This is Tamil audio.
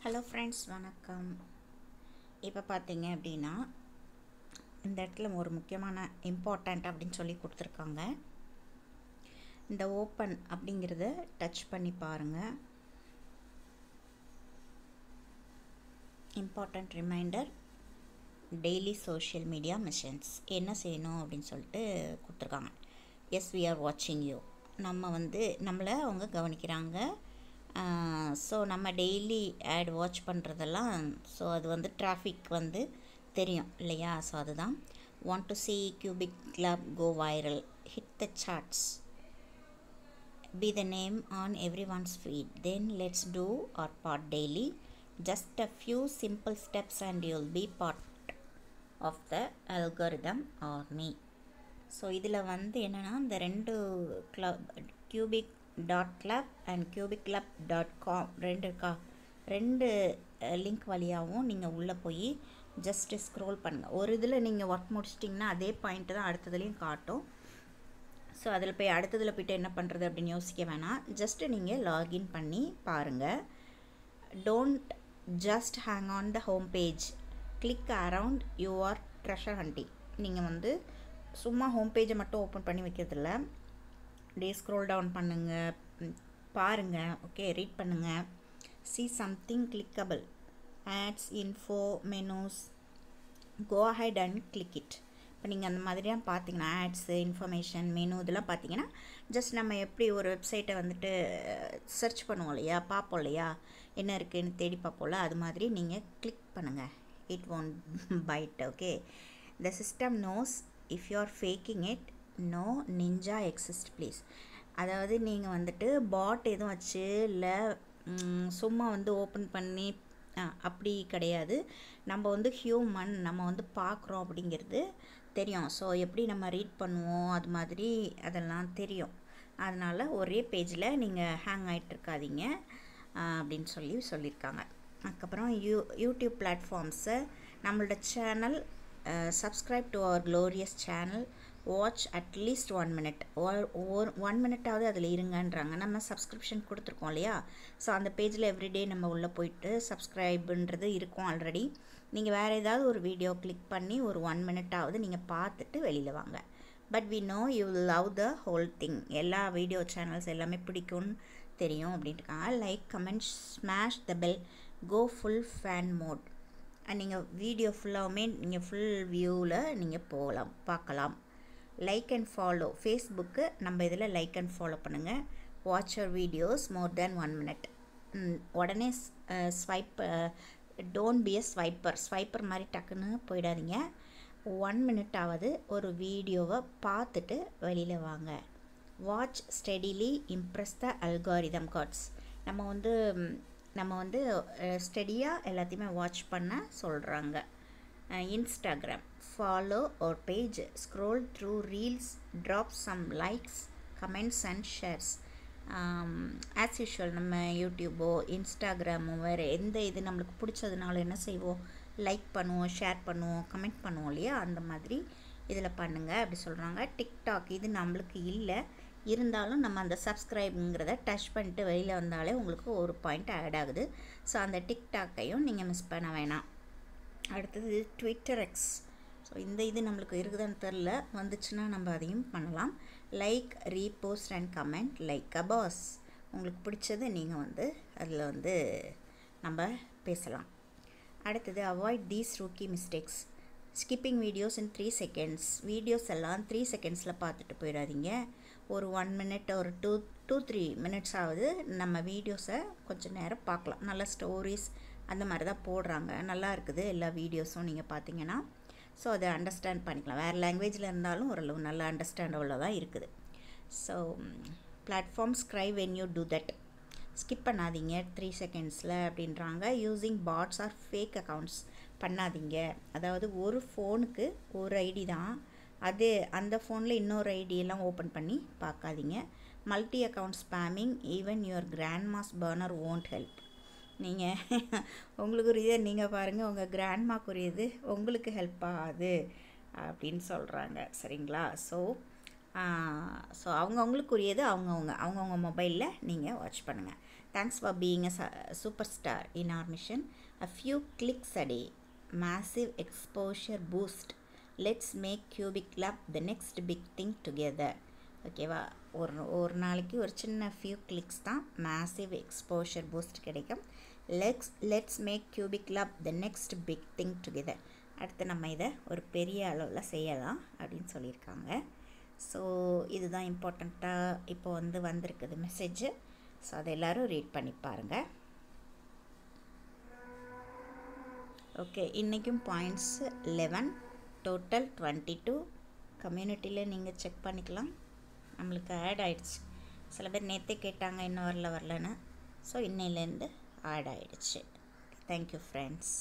ஹலோ ஃப்ரெண்ட்ஸ், வணக்கம். இப்போ பார்த்தீங்க அப்படின்னா இந்த இடத்துல ஒரு முக்கியமான இம்பார்ட்டண்ட் அப்படின்னு சொல்லி கொடுத்துருக்காங்க. இந்த ஓப்பன் அப்படிங்கிறத டச் பண்ணி பாருங்கள். Important reminder, daily social media missions என்ன செய்யணும் அப்படின்னு சொல்லிட்டு கொடுத்துருக்காங்க. எஸ், வி ஆர் வாட்சிங் யூ. நம்மளை அவங்க கவனிக்கிறாங்க. ஸோ நம்ம டெய்லி ஆட் வாட்ச் பண்ணுறதெல்லாம், ஸோ அது டிராஃபிக் தெரியும் இல்லையா? ஸோ அதுதான். Want to see Cubic Club go viral, hit the charts, be the name on everyone's feed, then let's do our part daily, just a few simple steps and you'll be part of the algorithm army. So இதில் என்னென்னா இந்த ரெண்டு cubic.club அண்ட் cubicclub.com ரெண்டு லிங்க் வழியாகவும் நீங்கள் உள்ளே போய் ஜஸ்ட்டு ஸ்க்ரோல் பண்ணுங்கள். ஒரு இதில் நீங்கள் ஒர்க் முடிச்சிட்டிங்கன்னா அதே பாயிண்ட்டு தான் அடுத்ததுலேயும் காட்டும். ஸோ அதில் போய் அடுத்ததில் போய்ட்டு என்ன பண்ணுறது அப்படின்னு யோசிக்க வேணாம். ஜஸ்ட்டு நீங்கள் லாகின் பண்ணி பாருங்கள். Don't just hang on the home page, click around your treasure hunting. நீங்கள் சும்மா ஹோம் பேஜை மட்டும் ஓப்பன் பண்ணி வைக்கிறதில்ல, ஸ்க்ரோல் டவுன் பண்ணுங்கள், பாருங்கள், ஓகே, ரீட் பண்ணுங்கள். see something clickable, ads, info, menus, go ahead and click it. இப்போ நீங்கள் அந்த மாதிரியாக பார்த்தீங்கன்னா ஆட்ஸு, இன்ஃபர்மேஷன், மெனு இதெல்லாம் பார்த்தீங்கன்னா ஜஸ்ட் நம்ம எப்படி ஒரு வெப்சைட்டை சர்ச் பண்ணுவோம் இல்லையா, பார்ப்போம் இல்லையா, என்ன இருக்குதுன்னு தேடி பார்ப்போம்ல, அது மாதிரி நீங்கள் கிளிக் பண்ணுங்கள். It won't bite. Okay, the system knows if you are faking it, no ninja exist please. அதாவது நீங்கள் பாட் எதுவும் வச்சு இல்லை சும்மா ஓப்பன் பண்ணி அப்படி கிடையாது. நம்ம ஹியூமன், நம்ம பார்க்குறோம் அப்படிங்கிறது தெரியும். ஸோ எப்படி நம்ம ரீட் பண்ணுவோம் அது மாதிரி அதெல்லாம் தெரியும். அதனால் ஒரே பேஜில் நீங்கள் ஹேங் ஆகிட்டு இருக்காதீங்க அப்படின்னு சொல்லியிருக்காங்க. அதுக்கப்புறம் யூடியூப் பிளாட்ஃபார்ம்ஸை நம்மளோட channel subscribe to our glorious channel, watch at least 1 minute, 1 minute-ஆவது அதில் இருங்கன்றாங்க. நம்ம சப்ஸ்கிரிப்ஷன் கொடுத்துருக்கோம் இல்லையா? ஸோ அந்த பேஜில் எவ்ரிடே நம்ம உள்ளே போயிட்டு சப்ஸ்கிரைபுன்றது இருக்கும் ஆல்ரெடி. நீங்கள் வேறு ஏதாவது ஒரு வீடியோ கிளிக் பண்ணி ஒரு 1 minute-ஆவது நீங்கள் பார்த்துட்டு வெளியில் வாங்க. But we know you love the whole thing. எல்லா வீடியோ சேனல்ஸ் எல்லாமே பிடிக்கும்னு தெரியும் அப்படின்ட்டுருக்காங்க. Like, comment, smash the bell, go full fan mode. நீங்கள் வீடியோ ஃபுல்லாகவுமே நீங்கள் ஃபுல் வியூவில் நீங்கள் பார்க்கலாம். லைக் அண்ட் ஃபாலோ, ஃபேஸ்புக்கு நம்ம இதில் லைக் அண்ட் ஃபாலோ பண்ணுங்கள். Watch your videos more than 1 minute. உடனே டோன்ட் பி அ ஸ்வைப்பர் மாதிரி டக்குன்னு போயிடாதீங்க. 1 minute-ஆவது ஒரு வீடியோவை பார்த்துட்டு வெளியில் வாங்க. Watch steadily, impress the algorithm gods. நம்ம ஸ்டெடியாக எல்லாத்தையுமே வாட்ச் பண்ண சொல்கிறாங்க. இன்ஸ்டாகிராம், ஃபாலோ ஒரு page, scroll through reels, drop some likes, comments and shares. As usual நம்ம யூடியூபோ இன்ஸ்டாகிராமோ வேறு எந்த இது நம்மளுக்கு பிடிச்சதுனால என்ன செய்வோம், லைக் பண்ணுவோம், ஷேர் பண்ணுவோம், கமெண்ட் பண்ணுவோம் இல்லையா? அந்த மாதிரி இதில் பண்ணுங்கள் அப்படி சொல்கிறாங்க. டிக்டாக் இது நம்மளுக்கு இல்லை, இருந்தாலும் நம்ம அந்த சப்ஸ்கிரைபுங்கிறத டச் பண்ணிட்டு வெளியில் வந்தாலே உங்களுக்கு ஒரு பாயிண்ட் ஆட் ஆகுது. ஸோ அந்த டிக்டாக்கையும் நீங்கள் மிஸ் பண்ண வேணாம். அடுத்தது ட்விட்டர் எக்ஸ். ஸோ இந்த இது நம்மளுக்கு இருக்குதுன்னு தெரில, வந்துச்சுன்னா நம்ம அதையும் பண்ணலாம். Like, repost and comment like a boss. உங்களுக்கு பிடிச்சது நீங்கள் அதில் நம்ம பேசலாம். அடுத்தது avoid these rookie mistakes, skipping videos in 3 seconds. Videos எல்லாம் 3 seconds-ல் பார்த்துட்டு போயிடாதீங்க. ஒரு 1 minute, ஒரு 2-3 minutes-ஆவது நம்ம வீடியோஸை கொஞ்சம் நேரம் பார்க்கலாம். நல்ல ஸ்டோரிஸ் அந்த மாதிரி தான் போடுறாங்க, நல்லா இருக்குது எல்லா வீடியோஸும் நீங்கள் பார்த்தீங்கன்னா. ஸோ அதை அண்டர்ஸ்டாண்ட் பண்ணிக்கலாம். வேறு லாங்குவேஜில் இருந்தாலும் ஓரளவு நல்லா அண்டர்ஸ்டாண்டபுளாக தான் இருக்குது. So platform scribe when you do that, skip பண்ணாதீங்க 3 seconds-ல் அப்படின்றாங்க. Using bots or fake accounts பண்ணாதீங்க. அதாவது ஒரு ஃபோனுக்கு ஒரு ஐடி தான், அது அந்த ஃபோனில் இன்னொரு ஐடியெல்லாம் ஓப்பன் பண்ணி பார்க்காதீங்க. Multi account spamming, even your Grandma's burner won't help. நீங்கள் உங்களுக்குரியதை நீங்கள் பாருங்கள், உங்கள் கிராண்ட்மாக்குரியது உங்களுக்கு ஹெல்ப் ஆகாது அப்படின்னு சொல்கிறாங்க. சரிங்களா? ஸோ ஸோ அவங்கவுங்களுக்குரியது அவங்கவுங்க மொபைலில் நீங்கள் வாட்ச் பண்ணுங்கள். Thanks for being a superstar in our mission. A few clicks a day, massive exposure boost. Let's make Cubic Club the next big thing together. ஓகேவா? ஒரு நாளைக்கு ஒரு சின்ன ஃபியூ கிளிக்ஸ் தான் மேசிவ் எக்ஸ்போஷர் பூஸ்ட் கிடைக்கும். Let's make Cubic Club the next big thing together. அடுத்து நம்ம இதை ஒரு பெரிய அளவில் செய்யலாம் அப்படின்னு சொல்லியிருக்காங்க. ஸோ இதுதான் இம்பார்ட்டண்ட்டாக இப்போ வந்திருக்குது மெசேஜ். ஸோ அதை எல்லோரும் ரீட் பண்ணி பாருங்கள். ஓகே, இன்றைக்கும் பாயிண்ட்ஸ் 11, டோட்டல் 22. கம்யூனிட்டியில் நீங்கள் செக் பண்ணிக்கலாம். நம்மளுக்கு ஆட் ஆகிடுச்சு. சில பேர் நேற்றே கேட்டாங்க இன்னும் வரலன்னு. ஸோ இன்னையிலேருந்து ஆட் ஆகிடுச்சு. Thank you friends.